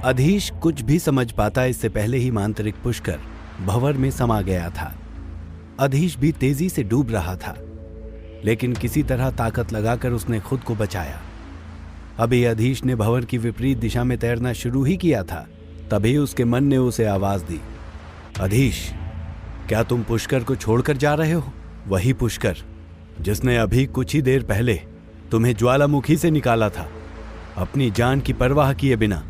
अधीश कुछ भी समझ पाता इससे पहले ही मांत्रिक पुष्कर भंवर में समा गया था। अधीश भी तेजी से डूब रहा था, लेकिन किसी तरह ताकत लगाकर उसने खुद को बचाया। अभी अधीश ने भंवर की विपरीत दिशा में तैरना शुरू ही किया था, तभी उसके मन ने उसे आवाज दी, अधीश, क्या तुम पुष्कर को छोड़कर जा रहे हो? वही पुष्कर जिसने अभी कुछ ही देर पहले तुम्हें ज्वालामुखी से निकाला था, अपनी जान की परवाह किए बिना।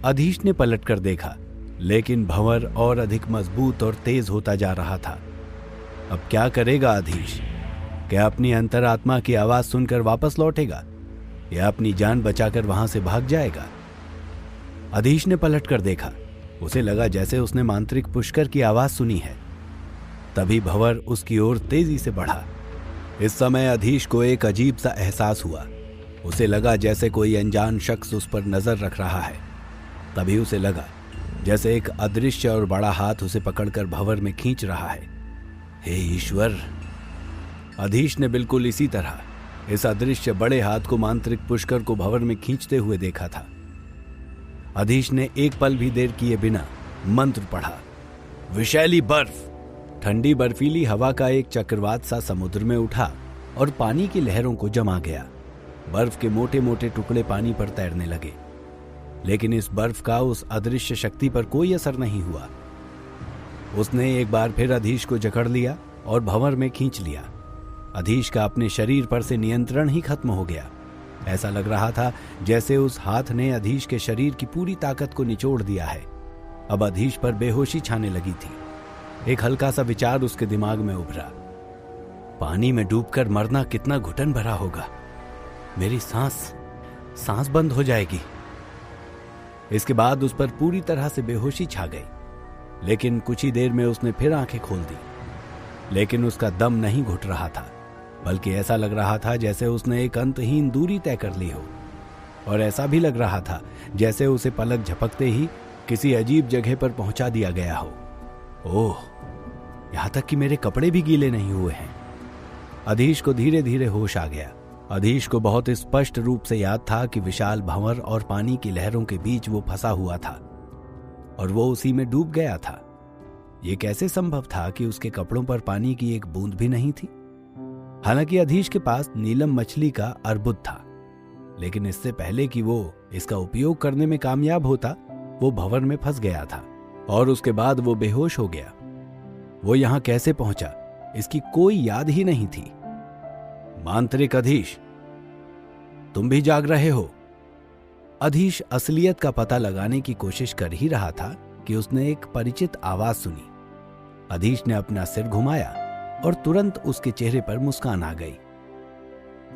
अधीश ने पलटकर देखा, लेकिन भंवर और अधिक मजबूत और तेज होता जा रहा था। अब क्या करेगा अधीश? क्या अपनी अंतरात्मा की आवाज सुनकर वापस लौटेगा या अपनी जान बचाकर वहां से भाग जाएगा? अधीश ने पलटकर देखा। उसे लगा जैसे उसने मांत्रिक पुष्कर की आवाज सुनी है। तभी भंवर उसकी ओर तेजी से बढ़ा। इस समय अधीश को एक अजीब सा एहसास हुआ। उसे लगा जैसे कोई अनजान शख्स उस पर नजर रख रहा है। तभी उसे लगा जैसे एक अदृश्य और बड़ा हाथ उसे पकड़कर भंवर में खींच रहा है। हे ईश्वर! अधीश ने बिल्कुल इसी तरह इस अदृश्य बड़े हाथ को मांत्रिक पुष्कर को भंवर में खींचते हुए देखा था। अधीश ने एक पल भी देर किए बिना मंत्र पढ़ा। विषैली बर्फ! ठंडी बर्फीली हवा का एक चक्रवात सा समुद्र में उठा और पानी की लहरों को जमा गया। बर्फ के मोटे मोटे टुकड़े पानी पर तैरने लगे, लेकिन इस बर्फ का उस अदृश्य शक्ति पर कोई असर नहीं हुआ। उसने एक बार फिर अधीश को जकड़ लिया और भंवर में खींच लिया। अधीश का अपने शरीर पर से नियंत्रण ही खत्म हो गया। ऐसा लग रहा था जैसे उस हाथ ने अधीश के शरीर की पूरी ताकत को निचोड़ दिया है। अब अधीश पर बेहोशी छाने लगी थी। एक हल्का सा विचार उसके दिमाग में उभरा। पानी में डूबकर मरना कितना घुटन भरा होगा। मेरी सांस बंद हो जाएगी। इसके बाद उस पर पूरी तरह से बेहोशी छा गई, लेकिन कुछ ही देर में उसने फिर आंखें खोल दी। लेकिन उसका दम नहीं घुट रहा था, बल्कि ऐसा लग रहा था जैसे उसने एक अंतहीन दूरी तय कर ली हो। और ऐसा भी लग रहा था जैसे उसे पलक झपकते ही किसी अजीब जगह पर पहुंचा दिया गया हो। ओह, यहां तक कि मेरे कपड़े भी गीले नहीं हुए हैं। अधीश को धीरे धीरे होश आ गया। अधीश को बहुत स्पष्ट रूप से याद था कि विशाल भंवर और पानी की लहरों के बीच वो फंसा हुआ था और वो उसी में डूब गया था। ये कैसे संभव था कि उसके कपड़ों पर पानी की एक बूंद भी नहीं थी? हालांकि अधीश के पास नीलम मछली का अर्बुद था, लेकिन इससे पहले कि वो इसका उपयोग करने में कामयाब होता, वो भंवर में फंस गया था और उसके बाद वो बेहोश हो गया। वो यहां कैसे पहुंचा, इसकी कोई याद ही नहीं थी। मांत्रिक अधीश, तुम भी जाग रहे हो? अधीश असलियत का पता लगाने की कोशिश कर ही रहा था कि उसने एक परिचित आवाज सुनी। अधीश ने अपना सिर घुमाया और तुरंत उसके चेहरे पर मुस्कान आ गई।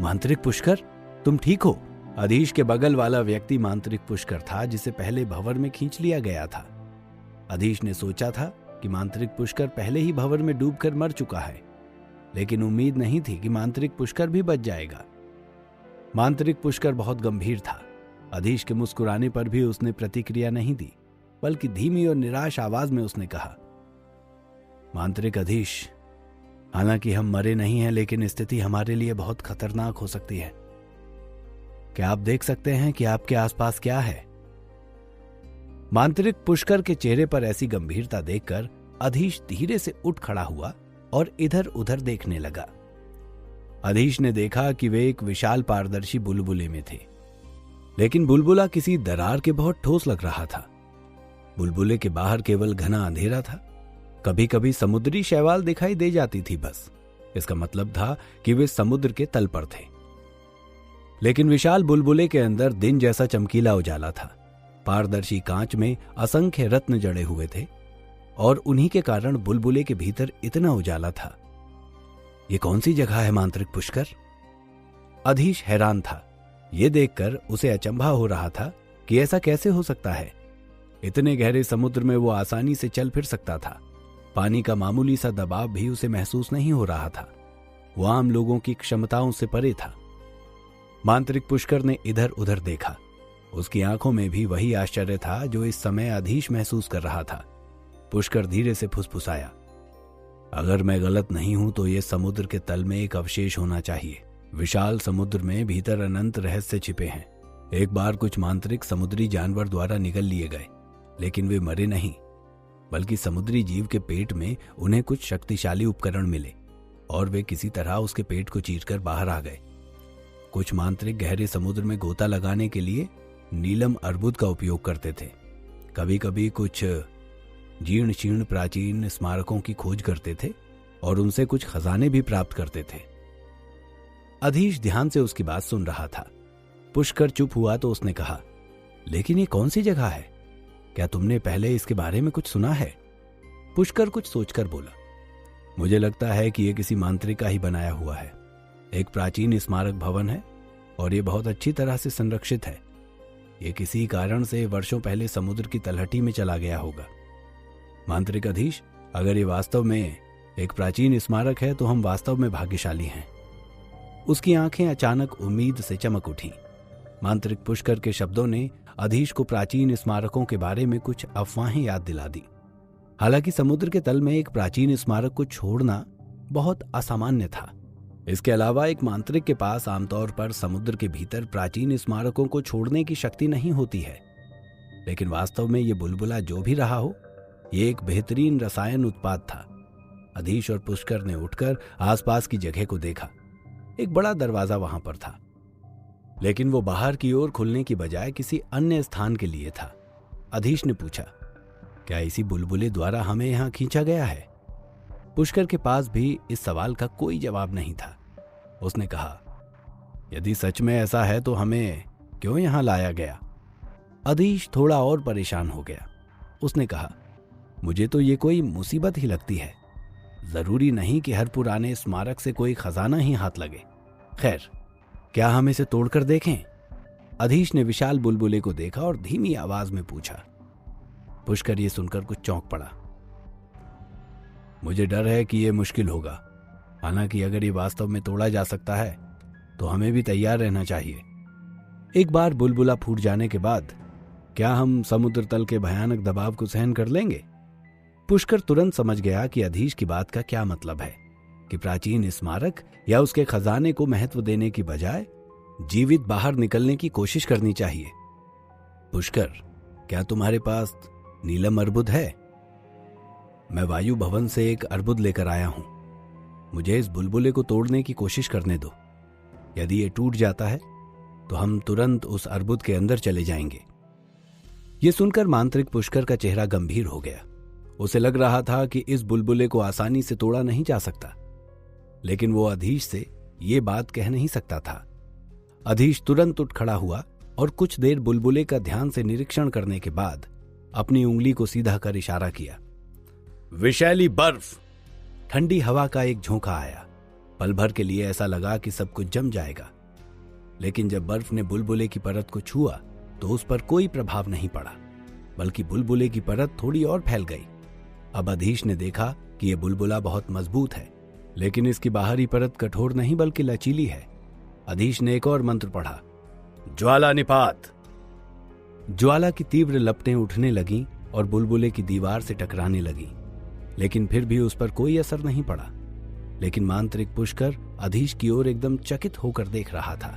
मांत्रिक पुष्कर, तुम ठीक हो? अधीश के बगल वाला व्यक्ति मांत्रिक पुष्कर था, जिसे पहले भंवर में खींच लिया गया था। अधीश ने सोचा था कि मांत्रिक पुष्कर पहले ही भंवर में डूबकर मर चुका है, लेकिन उम्मीद नहीं थी कि मांत्रिक पुष्कर भी बच जाएगा। मांत्रिक पुष्कर बहुत गंभीर था। अधीश के मुस्कुराने पर भी उसने प्रतिक्रिया नहीं दी, बल्कि धीमी और निराश आवाज में उसने कहा, मांत्रिक अधीश, हालांकि हम मरे नहीं हैं, लेकिन स्थिति हमारे लिए बहुत खतरनाक हो सकती है। क्या आप देख सकते हैं कि आपके आसपास क्या है? मांत्रिक पुष्कर के चेहरे पर ऐसी गंभीरता देखकर अधीश धीरे से उठ खड़ा हुआ और इधर उधर देखने लगा। अधीश ने देखा कि वे एक विशाल पारदर्शी बुलबुले में थे, लेकिन बुलबुला किसी दरार के बहुत ठोस लग रहा था। बुलबुले के बाहर केवल घना अंधेरा था। कभी कभी समुद्री शैवाल दिखाई दे जाती थी बस। इसका मतलब था कि वे समुद्र के तल पर थे। लेकिन विशाल बुलबुले के अंदर दिन जैसा चमकीला उजाला था। पारदर्शी कांच में असंख्य रत्न जड़े हुए थे और उन्हीं के कारण बुलबुले के भीतर इतना उजाला था। ये कौन सी जगह है मांत्रिक पुष्कर? अधीश हैरान था। यह देखकर उसे अचंभा हो रहा था कि ऐसा कैसे हो सकता है। इतने गहरे समुद्र में वो आसानी से चल फिर सकता था। पानी का मामूली सा दबाव भी उसे महसूस नहीं हो रहा था। वो आम लोगों की क्षमताओं से परे था। मांत्रिक पुष्कर ने इधर उधर देखा। उसकी आंखों में भी वही आश्चर्य था जो इस समय अधीश महसूस कर रहा था। पुष्कर धीरे से फुसफुसाया, अगर मैं गलत नहीं हूं तो यह समुद्र के तल में एक अवशेष होना चाहिए। विशाल समुद्र में भीतर अनंत रहस्य छिपे हैं। एक बार कुछ मांत्रिक समुद्री जानवर द्वारा निगल लिए गए, लेकिन वे मरे नहीं, बल्कि समुद्री जीव के पेट में उन्हें कुछ शक्तिशाली उपकरण मिले और वे किसी तरह उसके पेट को चीरकर बाहर आ गए। कुछ मांत्रिक गहरे समुद्र में गोता लगाने के लिए नीलम अर्बुद का उपयोग करते थे। कभी कभी कुछ जीर्ण शीर्ण प्राचीन स्मारकों की खोज करते थे और उनसे कुछ खजाने भी प्राप्त करते थे। अधीश ध्यान से उसकी बात सुन रहा था। पुष्कर चुप हुआ तो उसने कहा, लेकिन ये कौन सी जगह है? क्या तुमने पहले इसके बारे में कुछ सुना है? पुष्कर कुछ सोचकर बोला, मुझे लगता है कि यह किसी मांत्रिक का ही बनाया हुआ है। एक प्राचीन स्मारक भवन है और यह बहुत अच्छी तरह से संरक्षित है। यह किसी कारण से वर्षों पहले समुद्र की तलहटी में चला गया होगा। मांत्रिक अधीश, अगर ये वास्तव में एक प्राचीन स्मारक है तो हम वास्तव में भाग्यशाली हैं। उसकी आंखें अचानक उम्मीद से चमक उठी। मांत्रिक पुष्कर के शब्दों ने अधीश को प्राचीन स्मारकों के बारे में कुछ अफवाहें याद दिला दी। हालांकि समुद्र के तल में एक प्राचीन स्मारक को छोड़ना बहुत असामान्य था। इसके अलावा एक मांत्रिक के पास आमतौर पर समुद्र के भीतर प्राचीन स्मारकों को छोड़ने की शक्ति नहीं होती है। लेकिन वास्तव में ये बुलबुला जो भी रहा हो, ये एक बेहतरीन रसायन उत्पाद था। अधीश और पुष्कर ने उठकर आसपास की जगह को देखा। एक बड़ा दरवाजा वहां पर था, लेकिन वो बाहर की ओर खुलने की बजाय किसी अन्य स्थान के लिए था। अधीश ने पूछा, क्या इसी बुलबुले द्वारा हमें यहां खींचा गया है? पुष्कर के पास भी इस सवाल का कोई जवाब नहीं था। उसने कहा, यदि सच में ऐसा है तो हमें क्यों यहां लाया गया? अधीश थोड़ा और परेशान हो गया। उसने कहा, मुझे तो ये कोई मुसीबत ही लगती है। जरूरी नहीं कि हर पुराने स्मारक से कोई खजाना ही हाथ लगे। खैर, क्या हम इसे तोड़कर देखें? अधीश ने विशाल बुलबुले को देखा और धीमी आवाज में पूछा। पुष्कर ये सुनकर कुछ चौंक पड़ा। मुझे डर है कि यह मुश्किल होगा। हालांकि अगर ये वास्तव में तोड़ा जा सकता है तो हमें भी तैयार रहना चाहिए। एक बार बुलबुला फूट जाने के बाद क्या हम समुद्र तल के भयानक दबाव को सहन कर लेंगे? पुष्कर तुरंत समझ गया कि अधीश की बात का क्या मतलब है, कि प्राचीन स्मारक या उसके खजाने को महत्व देने की बजाय जीवित बाहर निकलने की कोशिश करनी चाहिए। पुष्कर, क्या तुम्हारे पास नीलम अर्बुद है? मैं वायु भवन से एक अर्बुद लेकर आया हूं। मुझे इस बुलबुले को तोड़ने की कोशिश करने दो। यदि ये टूट जाता है तो हम तुरंत उस अर्बुद के अंदर चले जाएंगे। यह सुनकर मांत्रिक पुष्कर का चेहरा गंभीर हो गया। उसे लग रहा था कि इस बुलबुले को आसानी से तोड़ा नहीं जा सकता, लेकिन वो अधीश से ये बात कह नहीं सकता था। अधीश तुरंत उठ खड़ा हुआ और कुछ देर बुलबुले का ध्यान से निरीक्षण करने के बाद अपनी उंगली को सीधा कर इशारा किया। विषैली बर्फ। ठंडी हवा का एक झोंका आया। पल भर के लिए ऐसा लगा कि सब कुछ जम जाएगा, लेकिन जब बर्फ ने बुलबुले की परत को छुआ तो उस पर कोई प्रभाव नहीं पड़ा, बल्कि बुलबुले की परत थोड़ी और फैल गई। अब अधीश ने देखा कि यह बुलबुला बहुत मजबूत है, लेकिन इसकी बाहरी परत कठोर नहीं बल्कि लचीली है। अधीश ने एक और मंत्र पढ़ा, ज्वाला निपात। ज्वाला की तीव्र लपटें उठने लगीं और बुलबुले की दीवार से टकराने लगीं, लेकिन फिर भी उस पर कोई असर नहीं पड़ा। लेकिन मांत्रिक पुष्कर अधीश की ओर एकदम चकित होकर देख रहा था।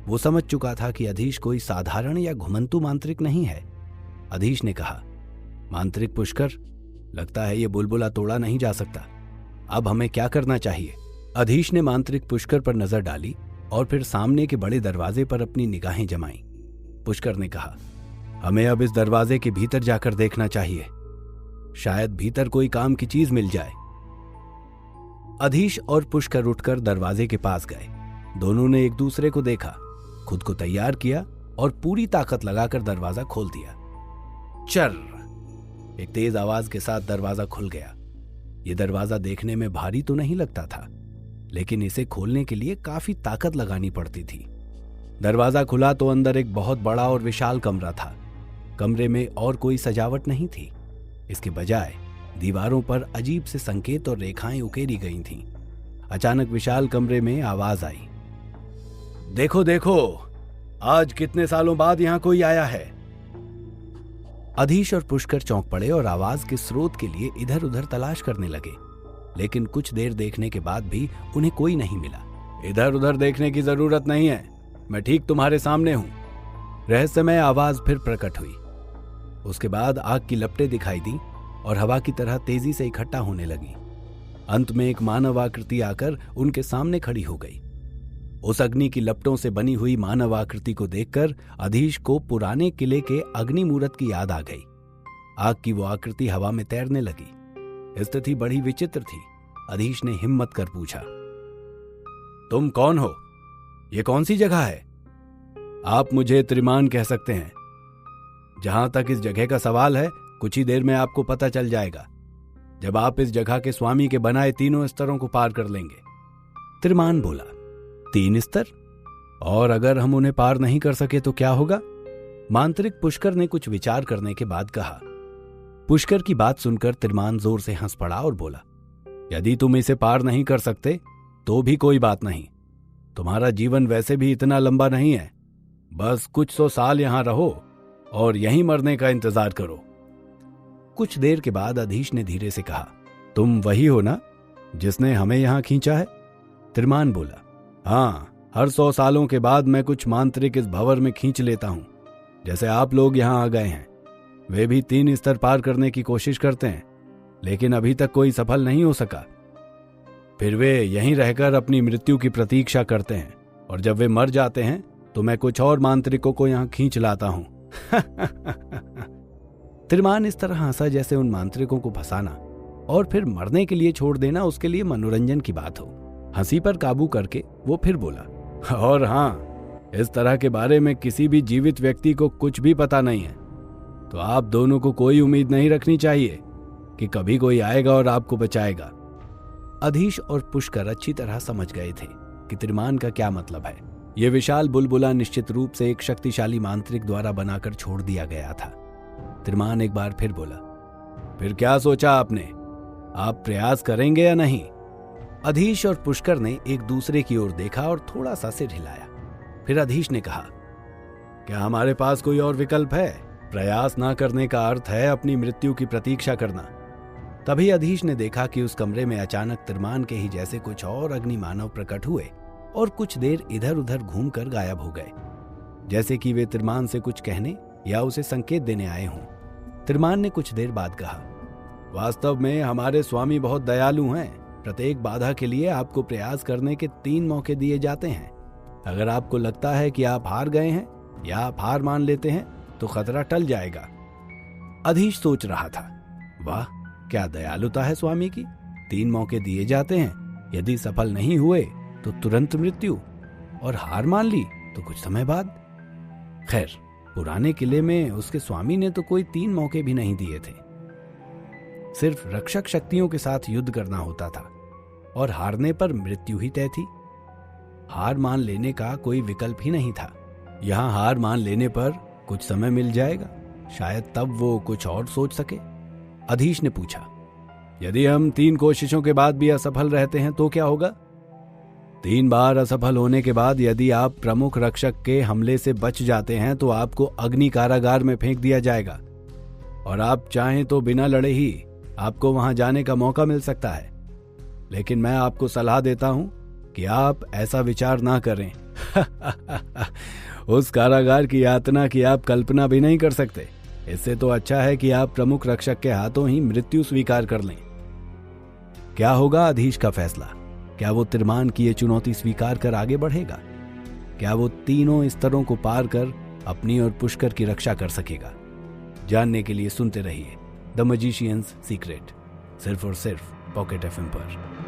वो समझ चुका था कि अधीश कोई साधारण या घुमंतु मांत्रिक नहीं है। अधीश ने कहा, मांत्रिक पुष्कर, लगता है ये बुलबुला तोड़ा नहीं जा सकता। अब हमें क्या करना चाहिए? अधीश ने मांत्रिक पुष्कर पर नजर डाली और फिर सामने के बड़े दरवाजे पर अपनी निगाहें जमाईं। पुष्कर ने कहा, हमें अब इस दरवाजे के भीतर जाकर देखना चाहिए। शायद भीतर कोई काम की चीज मिल जाए। अधीश और पुष्कर उठकर दरवाजे के पास गए। दोनों ने एक दूसरे को देखा, खुद को तैयार किया और पूरी ताकत लगाकर दरवाजा खोल दिया। चर! एक तेज आवाज के साथ दरवाजा खुल गया। यह दरवाजा देखने में भारी तो नहीं लगता था, लेकिन इसे खोलने के लिए काफी ताकत लगानी पड़ती थी। दरवाजा खुला तो अंदर एक बहुत बड़ा और विशाल कमरा था। कमरे में और कोई सजावट नहीं थी। इसके बजाय दीवारों पर अजीब से संकेत और रेखाएं उकेरी गई थीं। अचानक विशाल कमरे में आवाज आई, देखो देखो, आज कितने सालों बाद यहां कोई आया है। अधीश और पुष्कर चौंक पड़े और आवाज के स्रोत के लिए इधर उधर तलाश करने लगे, लेकिन कुछ देर देखने के बाद भी उन्हें कोई नहीं मिला। इधर उधर देखने की जरूरत नहीं है, मैं ठीक तुम्हारे सामने हूं। रहस्यमय आवाज फिर प्रकट हुई। उसके बाद आग की लपटें दिखाई दी और हवा की तरह तेजी से इकट्ठा होने लगी। अंत में एक मानव आकृति आकर उनके सामने खड़ी हो गई। उस अग्नि की लपटों से बनी हुई मानव आकृति को देखकर अधीश को पुराने किले के अग्नि मूरत की याद आ गई। आग की वो आकृति हवा में तैरने लगी। स्थिति बड़ी विचित्र थी। अधीश ने हिम्मत कर पूछा, तुम कौन हो? ये कौन सी जगह है? आप मुझे त्रिमान कह सकते हैं। जहां तक इस जगह का सवाल है, कुछ ही देर में आपको पता चल जाएगा, जब आप इस जगह के स्वामी के बनाए तीनों स्तरों को पार कर लेंगे। त्रिमान बोला, 3 स्तर? और अगर हम उन्हें पार नहीं कर सके तो क्या होगा? मांत्रिक पुष्कर ने कुछ विचार करने के बाद कहा। पुष्कर की बात सुनकर त्रिमान जोर से हंस पड़ा और बोला, यदि तुम इसे पार नहीं कर सकते तो भी कोई बात नहीं। तुम्हारा जीवन वैसे भी इतना लंबा नहीं है। बस कुछ 100 साल यहां रहो और यहीं मरने का इंतजार करो। कुछ देर के बाद अधीश ने धीरे से कहा, तुम वही हो ना जिसने हमें यहां खींचा है? त्रिमान बोला, हाँ, हर 100 सालों के बाद मैं कुछ मांत्रिक इस भंवर में खींच लेता हूं। जैसे आप लोग यहां आ गए हैं, वे भी 3 स्तर पार करने की कोशिश करते हैं, लेकिन अभी तक कोई सफल नहीं हो सका। फिर वे यहीं रहकर अपनी मृत्यु की प्रतीक्षा करते हैं, और जब वे मर जाते हैं तो मैं कुछ और मांत्रिकों को यहां खींच लाता हूं। त्रिमान इस तरह हंसा जैसे उन मांत्रिकों को फंसाना और फिर मरने के लिए छोड़ देना उसके लिए मनोरंजन की बात हो। हंसी पर काबू करके वो फिर बोला, और हाँ, इस तरह के बारे में किसी भी जीवित व्यक्ति को कुछ भी पता नहीं है, तो आप दोनों को कोई उम्मीद नहीं रखनी चाहिए कि कभी कोई आएगा और आपको बचाएगा। अधीश और पुष्कर अच्छी तरह समझ गए थे कि त्रिमान का क्या मतलब है। यह विशाल बुलबुला निश्चित रूप से एक शक्तिशाली मांत्रिक द्वारा बनाकर छोड़ दिया गया था। त्रिमान एक बार फिर बोला, फिर क्या सोचा आपने? आप प्रयास करेंगे या नहीं? अधीश और पुष्कर ने एक दूसरे की ओर देखा और थोड़ा सा सिर हिलाया। फिर अधीश ने कहा, क्या हमारे पास कोई और विकल्प है? प्रयास ना करने का अर्थ है अपनी मृत्यु की प्रतीक्षा करना। तभी अधीश ने देखा कि उस कमरे में अचानक त्रिमान के ही जैसे कुछ और अग्नि मानव प्रकट हुए और कुछ देर इधर उधर घूमकर गायब हो गए, जैसे कि वे त्रिमान से कुछ कहने या उसे संकेत देने आए हों। त्रिमान ने कुछ देर बाद कहा, वास्तव में हमारे स्वामी बहुत दयालु हैं। प्रत्येक बाधा के लिए आपको प्रयास करने के 3 मौके दिए जाते हैं। अगर आपको लगता है कि आप हार गए हैं या आप हार मान लेते हैं तो खतरा टल जाएगा। अधीश सोच रहा था, वाह, क्या दयालुता है स्वामी की। 3 मौके दिए जाते हैं, यदि सफल नहीं हुए तो तुरंत मृत्यु, और हार मान ली तो कुछ समय बाद। खैर, पुराने किले में उसके स्वामी ने तो कोई 3 मौके भी नहीं दिए थे। सिर्फ रक्षक शक्तियों के साथ युद्ध करना होता था और हारने पर मृत्यु ही तय थी। हार मान लेने का कोई विकल्प ही नहीं था। यहां हार मान लेने पर कुछ समय मिल जाएगा, शायद तब वो कुछ और सोच सके। अधीश ने पूछा, यदि हम 3 कोशिशों के बाद भी असफल रहते हैं तो क्या होगा? 3 बार असफल होने के बाद यदि आप प्रमुख रक्षक के हमले से बच जाते हैं तो आपको अग्नि कारागार में फेंक दिया जाएगा, और आप चाहें तो बिना लड़े ही आपको वहां जाने का मौका मिल सकता है। लेकिन मैं आपको सलाह देता हूं कि आप ऐसा विचार ना करें। उस कारागार की यातना की आप कल्पना भी नहीं कर सकते। इससे तो अच्छा है कि आप प्रमुख रक्षक के हाथों ही मृत्यु स्वीकार कर लें। क्या होगा अधीश का फैसला? क्या वो त्रिमान की ये चुनौती स्वीकार कर आगे बढ़ेगा? क्या वो तीनों स्तरों को पार कर अपनी और पुष्कर की रक्षा कर सकेगा? जानने के लिए सुनते रहिए द मैजिशियंस सीक्रेट, सिर्फ और सिर्फ पॉकेट FM पर।